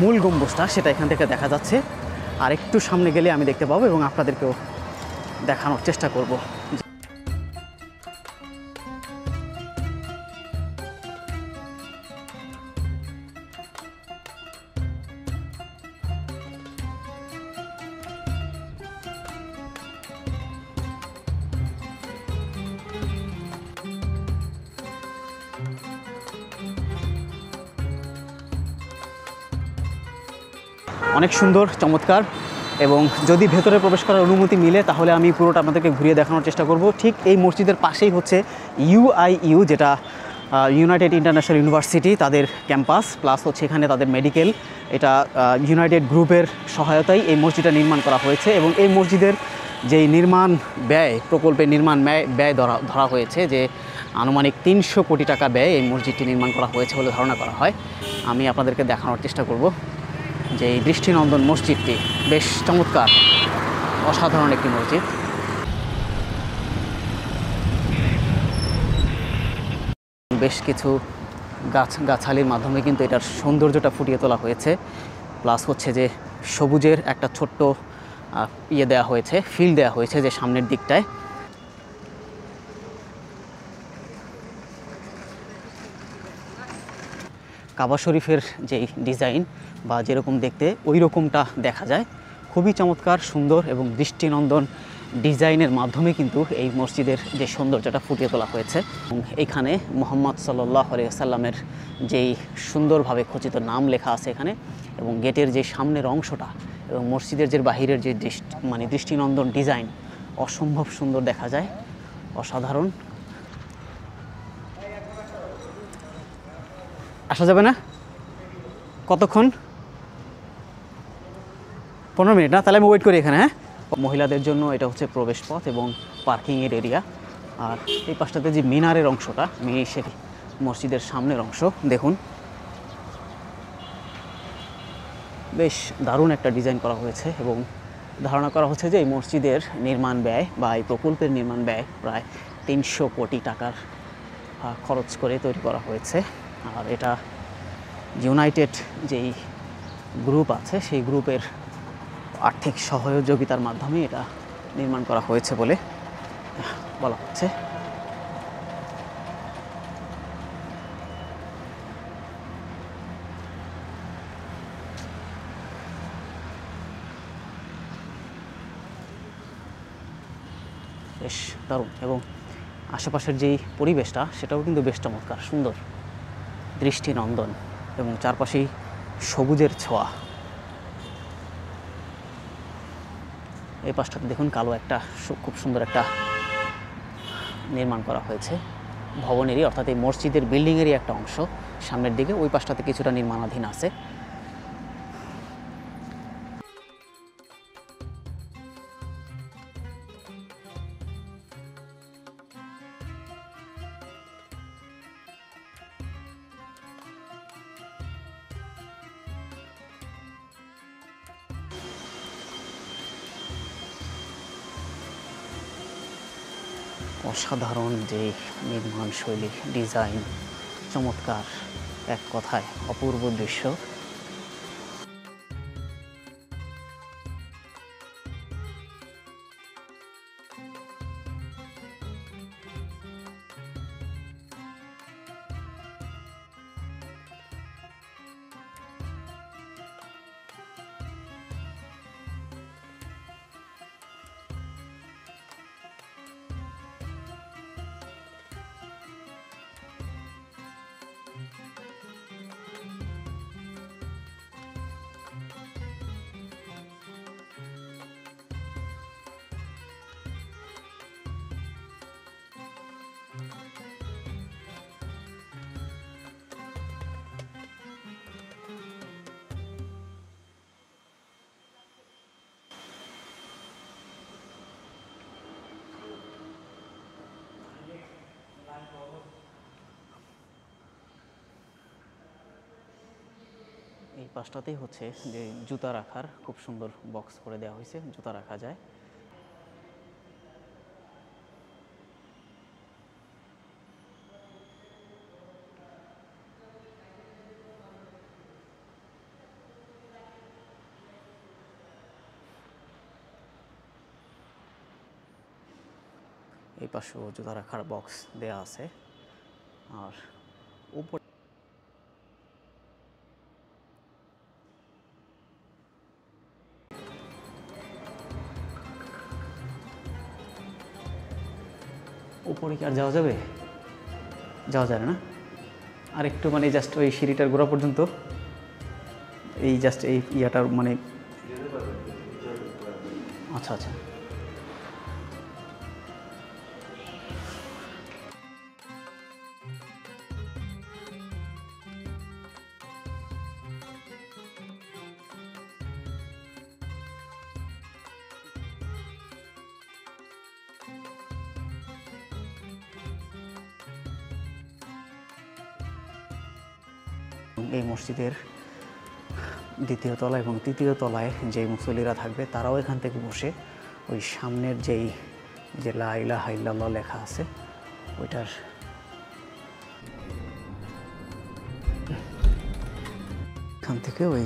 মূল গম্বুজটা সেটা এখান থেকে দেখা যাচ্ছে। আর একটু সামনে গেলে আমি দেখতে পাবো এবং আপনাদেরকেও দেখানোর চেষ্টা করব। অনেক সুন্দর, চমৎকার, এবং যদি ভেতরে প্রবেশ করার অনুমতি মিলে তাহলে আমি পুরোটা আপনাদেরকে ঘুরিয়ে দেখানোর চেষ্টা করব। ঠিক এই মসজিদের পাশেই হচ্ছে ইউআইইউ, যেটা ইউনাইটেড ইন্টারন্যাশনাল ইউনিভার্সিটি, তাদের ক্যাম্পাস, প্লাস হচ্ছে এখানে তাদের মেডিকেল। এটা ইউনাইটেড গ্রুপের সহায়তায় এই মসজিদটা নির্মাণ করা হয়েছে এবং এই মসজিদের যেই নির্মাণ ব্যয়, প্রকল্পের নির্মাণ ব্যয় ধরা হয়েছে যে আনুমানিক 300 কোটি টাকা ব্যয় এই মসজিদটি নির্মাণ করা হয়েছে বলে ধারণা করা হয়। আমি আপনাদেরকে দেখানোর চেষ্টা করব যে এই দৃষ্টিনন্দন মসজিদটি বেশ চমৎকার, অসাধারণ একটি মসজিদ। বেশ কিছু গাছালির মাধ্যমে কিন্তু এটার সৌন্দর্যটা ফুটিয়ে তোলা হয়েছে। প্লাস হচ্ছে যে সবুজের একটা ছোট্ট দেওয়া হয়েছে, ফিল দেওয়া হয়েছে যে সামনের দিকটায়। কাবা শরীফের যেই ডিজাইন বা যেরকম দেখতে ওই রকমটা দেখা যায়। খুবই চমৎকার, সুন্দর এবং দৃষ্টিনন্দন ডিজাইনের মাধ্যমে কিন্তু এই মসজিদের যে সৌন্দর্যটা ফুটিয়ে তোলা হয়েছে। এবং এখানে মুহাম্মদ সাল্লাল্লাহু আলাইহি ওয়াসাল্লামের যেই সুন্দরভাবে খচিত নাম লেখা আছে এখানে, এবং গেটের যে সামনের অংশটা এবং মসজিদের যে বাহিরের যে দৃষ্টিনন্দন ডিজাইন, অসম্ভব সুন্দর দেখা যায়, অসাধারণ। আসা যাবে না? কতক্ষণ? 15 মিনিট না? তাহলে আমি ওয়েট করি এখানে। হ্যাঁ, মহিলাদের জন্য এটা হচ্ছে প্রবেশ পথ এবং পার্কিংয়ের এরিয়া। আর এই পাশটাতে যে মিনারের অংশটা, সেটি মসজিদের সামনের অংশ। দেখুন, বেশ দারুণ একটা ডিজাইন করা হয়েছে এবং ধারণা করা হচ্ছে যে এই মসজিদের নির্মাণ ব্যয় বা এই প্রকল্পের নির্মাণ ব্যয় প্রায় 300 কোটি টাকার খরচ করে তৈরি করা হয়েছে। আর এটা ইউনাইটেড যেই গ্রুপ আছে সেই গ্রুপের আর্থিক সহযোগিতার মাধ্যমে এটা নির্মাণ করা হয়েছে বলে বলা হচ্ছে। বেশ দারুণ, এবং আশেপাশের যেই পরিবেশটা সেটাও কিন্তু বেশ চমৎকার, সুন্দর, দৃষ্টিনন্দন, এবং চারপাশেই সবুজের ছোঁয়া। এই পাশটাতে দেখুন কালো একটা খুব সুন্দর একটা নির্মাণ করা হয়েছে ভবনেরই, অর্থাৎ এই মসজিদের বিল্ডিংয়েরই একটা অংশ সামনের দিকে। ওই পাশটাতে কিছুটা নির্মাণাধীন আছে। অসাধারণ যে নির্মাণ শৈলী, ডিজাইন, চমৎকার, এক কথায় অপূর্ব দৃশ্য। এই পাশটাতেই হচ্ছে যে জুতা রাখার খুব সুন্দর বক্স করে দেওয়া হয়েছে, জুতা রাখা যায়। এই পাশেও জুতা রাখার বক্স দেয়া আছে। আর উপরে উপরে কি আর যাওয়া যাবে? যাওয়া যায় না। আর একটু মানে জাস্ট ওই সিঁড়িটার গোড়া পর্যন্ত, এই জাস্ট এই ইয়াটার মানে আচ্ছা আচ্ছা। এই মসজিদের দ্বিতীয় তলা এবং তৃতীয় তলায় যে মুসল্লিরা থাকবে তারাও এখান থেকে বসে ওই সামনের যেই যে লা ইলাহা ইল্লাল্লাহ লেখা আছে ওইটার এখান থেকে ওই